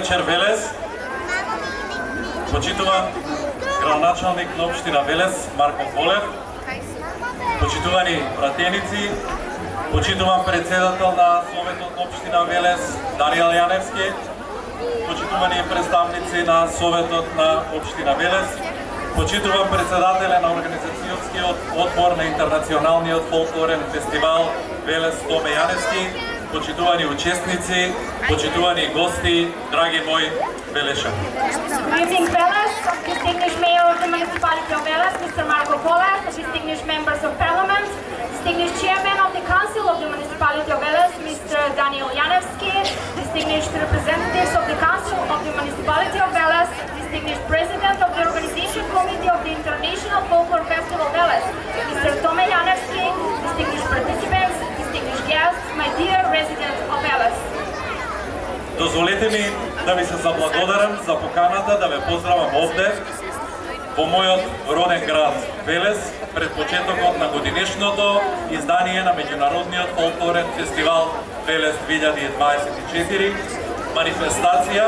вечер Велес. Почитуван градоначалник на општина Велес Марко Полев. Почитувани пратеници, почитуван председател на Советот на општина Велес Даниел Јаневски. Почитувани представници на Советот на општина Велес. Почитуван председателя на Организацијскиот одбор на Интернационалниот фолклорен фестивал Велес Томе Јаневски. Почитувани учесници, почитувани гости, драги мои Велешани. Greeting Veles, distinguished Mayor of the Municipality of Veles, Mr. Marko Polev, distinguished members of Parliament, distinguished Chairman of the Council of the Municipality of Veles, Mr. Daniel Janevski, distinguished representatives of the Council of the Municipality of Veles, distinguished President of the Organization Committee of the International Folklore Festival Veles, Mr. Tome Janevski, distinguished participants, distinguished guests, my dear residents of Veles. Дозволете ми да ви се заблагодарам за поканата да ве поздравам овде во мојот роден град Велес пред почетокот на годинешното издание на меѓународниот фолклорен фестивал Велес 2024, манифестација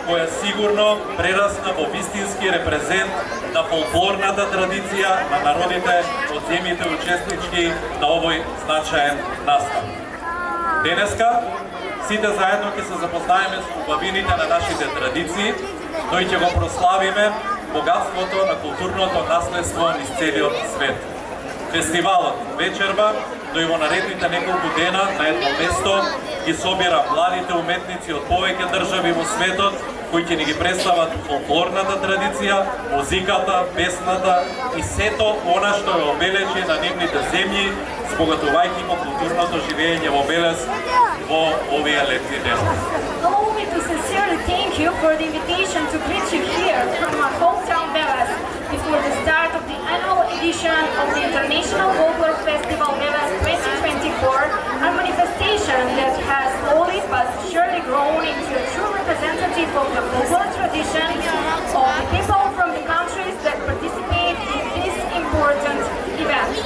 која сигурно прерасна во вистински репрезент на фолклорната традиција на народите од земјите учеснички на овој значаен настан. Денеска сите заедно ќе се запознаеме со убавините на нашите традиции, но и ќе го прославиме богатството на културното наследство низ целиот свет. Фестивалот вечерва, но и во наредните неколку дена на едно место ги собира младите уметници од повеќе држави во светот кои ќе ни ги представат фолклорната традиција, музиката, песната и сето она што е обелече на нивните земји, збогатувајќи го културното живење во Велес во овие летни денови. Allow me to sincerely thank you for the invitation to greet you here from my hometown Veles before the start of the annual edition of the International Folklore Festival Veles 2024, a manifestation that has slowly but surely grown into a true representative of the folklore tradition of the people from the countries that participate in this important event.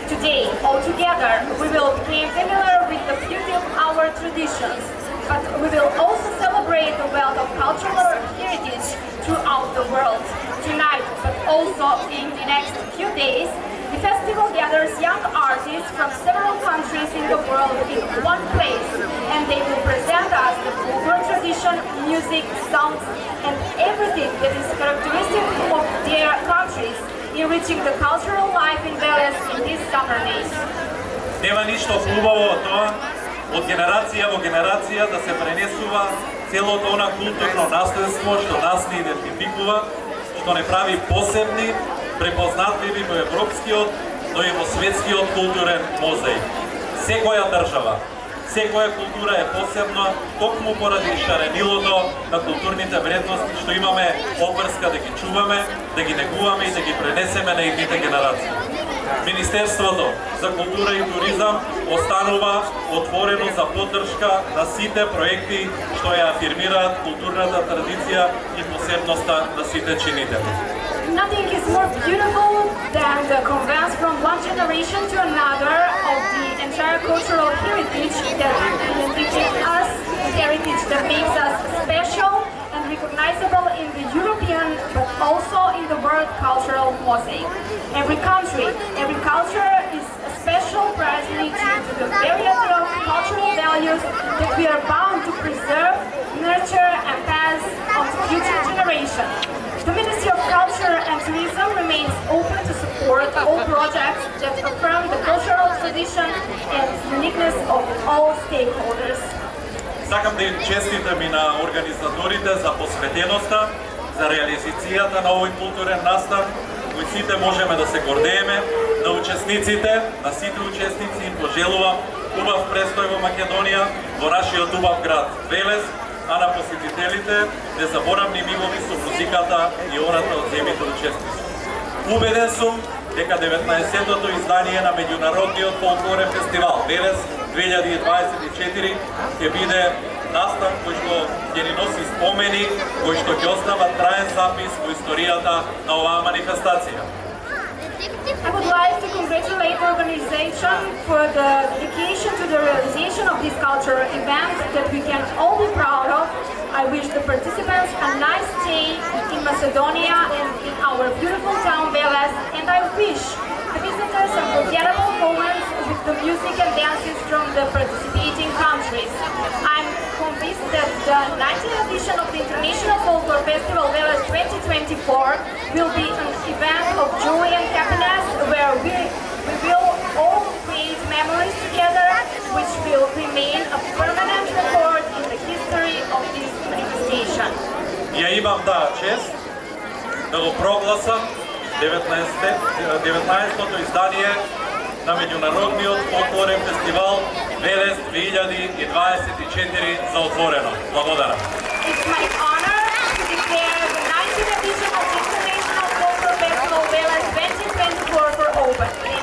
Today, all together, we will become familiar with the beauty of our traditions, but we will also celebrate the wealth of cultural heritage throughout the world. Tonight, but also in the next few days, the festival gathers young artists from several countries in the world in one place, and they will present us the folklore tradition, music, songs, and everything that is characteristic of their countries, enriching the cultural life in Veles in these summer days. Нема ништо хубаво од тоа, од генерација во генерација да се пренесува целото она културно наследство што нас ни идентификува, што не прави посебни, препознатливи во европскиот, но и во светскиот културен мозаик. Секоја држава, секоја култура е посебна, токму поради шаренилото на културните вредности што имаме обврска да ги чуваме, да ги негуваме и да ги пренесеме на идните генерации. Министерството за култура и туризам останува отворено за поддршка на сите проекти што ја афирмираат културната традиција и посебноста на сите чинители. Nothing is more beautiful than the conveyance from one generation to another of the entire cultural heritage that enriches us, heritage that makes us special and recognizable in the European but also in the world cultural mosaic. Every country, every culture is special precisely due to the variety of cultural values that we are bound to preserve, nurture and pass on to future generations. The Ministry of Culture and Tourism remains open to support all projects that affirm the cultural tradition and uniqueness of all stakeholders. Сакам да им честитам и на организаторите за посветеноста, за реализацијата на овој културен настан, кој сите можеме да се гордееме, на учесниците, на сите учесници им пожелувам убав престој во Македонија, во нашиот убав град Велес, а на посетителите незаборавни мигови со музиката и ората од земјите учесници. Убеден сум дека 19-тото издание на меѓународниот фолклорен фестивал Велес 2024 ќе биде настан кој што ќе ни носи спомени, кој што ќе остава траен запис во историјата на оваа манифестација. I would like to congratulate the organization for the dedication to the realization of this cultural event that we can all be proud of. I wish the participants a nice stay in Macedonia and in our beautiful town Veles, and I wish the visitors unforgettable moments with the music and dances from the participating countries. I'm convinced that the 19th edition of the International Folklore Festival Veles 2024 will be an event of joy and happiness where we will all create memories together which will remain a permanent record in the history of this manifestation. Я имам чест да го прогласам 19-то издание на меѓународниот фолклорен фестивал Велес 2024 за отворено. Благодарам. It's my honor to declare the 19th edition of the International Folklore Festival Veles 2024 for open.